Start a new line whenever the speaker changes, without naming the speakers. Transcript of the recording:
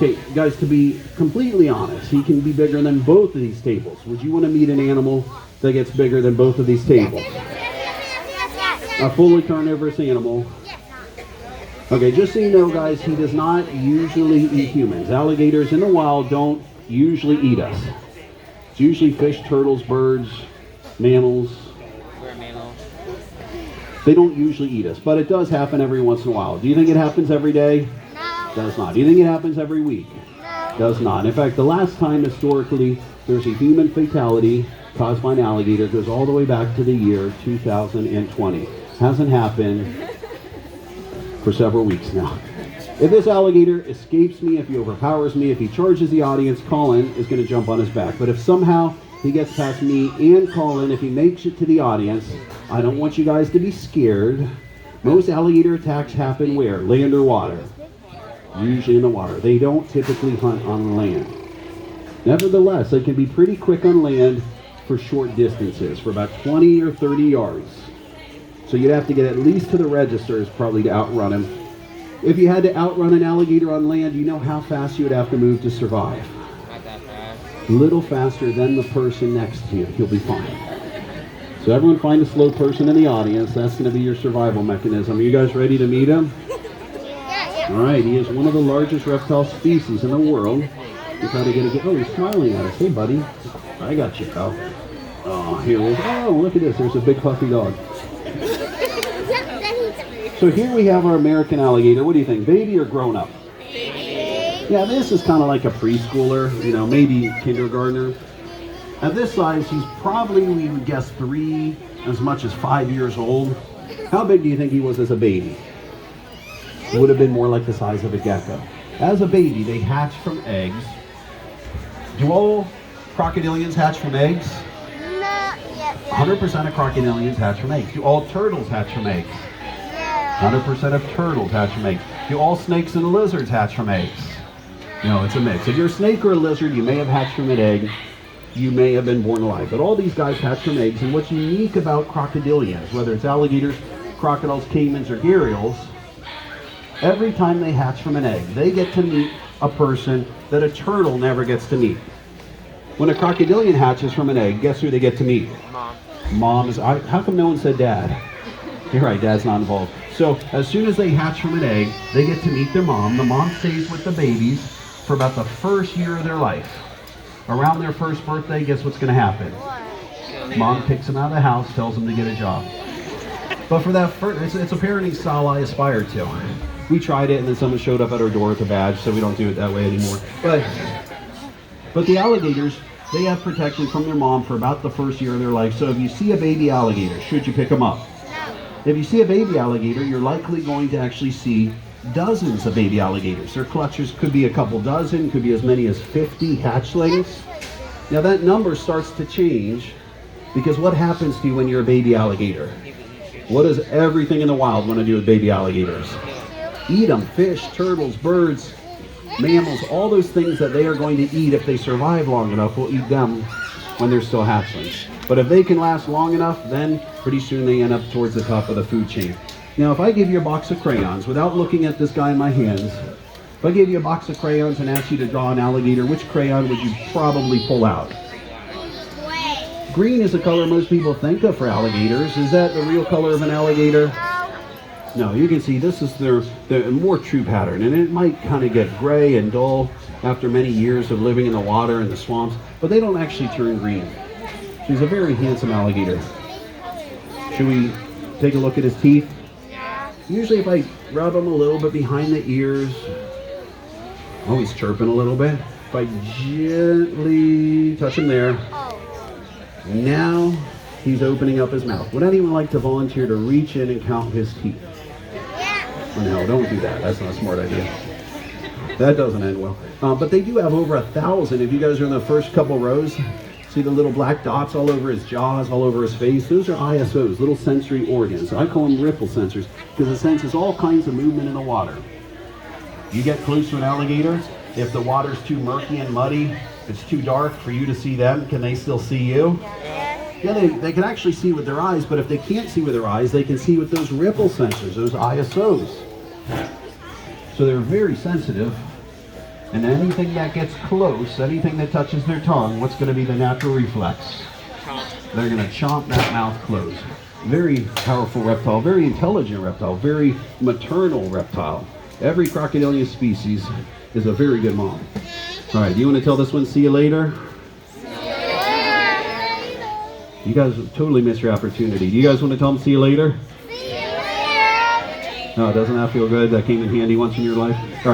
Okay, guys, to be completely honest, he can be bigger than both of these tables. Would you want to meet an animal that gets bigger than both of these tables? A fully carnivorous animal. Okay, just so you know, guys, he does not usually eat humans. Alligators in the wild don't usually eat us. It's usually fish, turtles, birds, mammals. They don't usually eat us, but it does happen every once in a while. Do you think it happens every day?
No.
Does not. Do you think it happens every week?
No.
Does not. In fact, the last time historically there's a human fatality caused by an alligator goes all the way back to the year 2020. Hasn't happened for several weeks now. If this alligator escapes me, if he overpowers me, if he charges the audience, Colin is going to jump on his back. But if somehow he gets past me and Colin, if he makes it to the audience, I don't want you guys to be scared. Most alligator attacks happen where? Land or water? Usually in the water. They don't typically hunt on land. Nevertheless, they can be pretty quick on land for short distances, for about 20 or 30 yards. So you'd have to get at least to the registers probably to outrun him. If you had to outrun an alligator on land, you know how fast you would have to move to survive.
Not that fast.
A little faster than the person next to you. He'll be fine. So everyone find a slow person in the audience. That's going to be your survival mechanism. Are you guys ready to meet him? All right, he is one of the largest reptile species in the world. You try to get oh, he's smiling at us. Hey, buddy. I got you, pal. Oh, here we go. Oh, look at this. There's a big puffy dog. So here we have our American alligator. What do you think, baby or grown up?
Baby.
Yeah, this is kind of like a preschooler, maybe kindergartner. At this size, he's probably, we would guess, 3, as much as 5 years old. How big do you think he was as a baby? It would have been more like the size of a gecko. As a baby, they hatch from eggs. Do all crocodilians hatch from eggs?
Not yet.
100% of crocodilians hatch from eggs. Do all turtles hatch from eggs? 100% of turtles hatch from eggs. Do all snakes and lizards hatch from eggs? No, it's a mix. If you're a snake or a lizard, you may have hatched from an egg. You may have been born alive. But all these guys hatch from eggs. And what's unique about crocodilians, whether it's alligators, crocodiles, caimans, or gharials, every time they hatch from an egg, they get to meet a person that a turtle never gets to meet. When a crocodilian hatches from an egg, guess who they get to meet?
Mom.
Mom is. How come no one said dad? You're right, dad's not involved. So as soon as they hatch from an egg, they get to meet their mom. The mom stays with the babies for about the first year of their life. Around their first birthday, guess what's going to happen? Mom kicks them out of the house, tells them to get a job. But for that first, it's a parenting style I aspire to. We tried it, and then someone showed up at our door with a badge, so we don't do it that way anymore. But the alligators, they have protection from their mom for about the first year of their life. So if you see a baby alligator, should you pick them up? If you see a baby alligator, you're likely going to actually see dozens of baby alligators. Their clutches could be a couple dozen, could be as many as 50 hatchlings. Now that number starts to change because what happens to you when you're a baby alligator? What does everything in the wild want to do with baby alligators? Eat them. Fish, turtles, birds, mammals, all those things that they are going to eat if they survive long enough will eat them when they're still hatchlings. But if they can last long enough, then pretty soon they end up towards the top of the food chain. Now, if I give you a box of crayons, without looking at this guy in my hands, if I gave you a box of crayons and asked you to draw an alligator, which crayon would you probably pull out? Green is the color most people think of for alligators. Is that the real color of an alligator? No, you can see this is their more true pattern, and it might kind of get gray and dull after many years of living in the water and the swamps, but they don't actually turn green. He's a very handsome alligator. Should we take a look at his teeth? Usually if I rub him a little bit behind the ears, oh, he's chirping a little bit. If I gently touch him there, now he's opening up his mouth. Would anyone like to volunteer to reach in and count his teeth? Oh, no, don't do that. That's not a smart idea. That doesn't end well. But they do have over 1,000. If you guys are in the first couple rows, see the little black dots all over his jaws, all over his face? Those are ISOs, little sensory organs. I call them ripple sensors because it senses all kinds of movement in the water. You get close to an alligator, if the water's too murky and muddy, it's too dark for you to see them, can they still see you? Yeah, they can actually see with their eyes, but if they can't see with their eyes, they can see with those ripple sensors, those ISOs. So they're very sensitive. And anything that gets close, anything that touches their tongue, what's going to be the natural reflex? They're going to chomp that mouth closed. Very powerful reptile, very intelligent reptile, very maternal reptile. Every crocodilian species is a very good mom. All right, do you want to tell this one, see you later? You guys totally missed your opportunity. Do you guys want to tell them see you later?
See you later.
No, doesn't that feel good? That came in handy once in your life? All right.